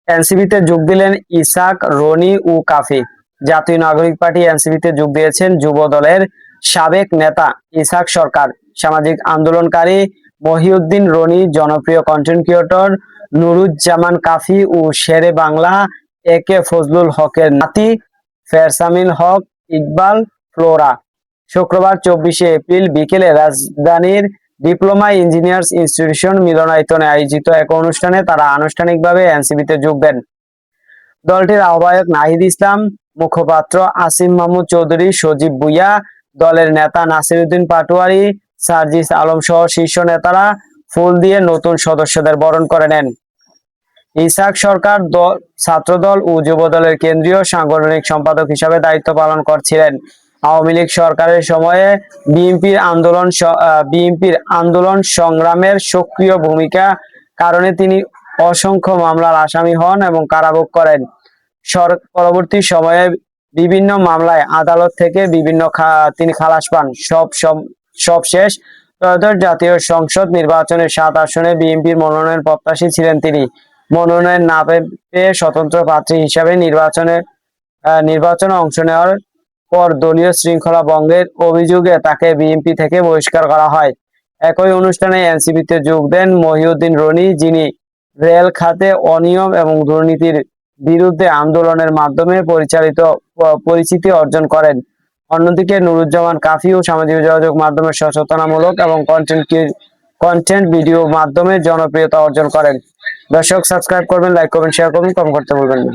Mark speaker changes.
Speaker 1: এনসিপিতে যোগ দিলেন ইসাক, রনি ও কাফি। জাতীয় নাগরিক পার্টি এনসিপিতে যোগ দিয়েছেন যুব দলের সাবেক নেতা ইসাক সরকার, সামাজিক আন্দোলনকারী মহিউদ্দিন রনি, জনপ্রিয় কন্টেন্ট ক্রিয়েটর নুরুজ্জামান কাফি ও শেরে বাংলা একে ফজলুল হকের নাতি ফেরসামিল হক ইকবাল ফ্লোরা। শুক্রবার 24শে এপ্রিল বিকেলে রাজধানীর ডিপ্লোমা ইঞ্জিনিয়ার্স ইনস্টিটিউশন মিলনায়তনে আয়োজিত এক অনুষ্ঠানে তারা আনুষ্ঠানিকভাবে এনসিপিতে যোগ দেন। দলটির আহ্বায়ক নাহিদ ইসলাম, মুখপাত্র আসিম মাহমুদ চৌধুরী, সজীব ভুইয়া, দলের নেতা নাসিরউদ্দিন পাটোয়ারি, সার্জিস আলম সহ শীর্ষ নেতারা ফুল দিয়ে নতুন সদস্যদের বরণ করে নেন। ইসাক সরকার ছাত্রদল ও যুবদলের কেন্দ্রীয় সাংগঠনিক সম্পাদক হিসাবে দায়িত্ব পালন করছিলেন। আওয়ামী লীগ সরকারের সময়ে বিএনপির আন্দোলন সংগ্রামের সক্রিয় ভূমিকা কারণে তিনি অসংখ্য মামলার আসামি হন এবং কারাভোগ করেন। পরবর্তী সময়ে বিভিন্ন মামলায় আদালত থেকে তিনি খালাস পান। সবশেষ ত্রয়োদশ জাতীয় সংসদ নির্বাচনের 7 আসনে বিএনপির মনোনয়ন প্রত্যাশী ছিলেন তিনি। মনোনয়ন না পেয়ে স্বতন্ত্র প্রার্থী হিসাবে নির্বাচনে অংশ নেওয়ার পর দলীয় শৃঙ্খলা ভঙ্গের অভিযোগে তাকে বিএনপি থেকে বহিষ্কার করা হয়। একই অনুষ্ঠানে এনসিপিতে যোগ দেন মহিউদ্দিন রনি, যিনি রেল খাতে অনিয়ম এবং দুর্নীতির বিরুদ্ধে আন্দোলনের মাধ্যমে পরিচিতি অর্জন করেন। অন্যদিকে নুরুজ্জামান কাফিও সামাজিক যোগাযোগ মাধ্যমে সচেতনামূলক এবং কন্টেন্ট ভিডিও মাধ্যমে জনপ্রিয়তা অর্জন করেন। দর্শক, সাবস্ক্রাইব করবেন, লাইক করবেন, শেয়ার করবেন, কমেন্ট করতে ভুলবেন না।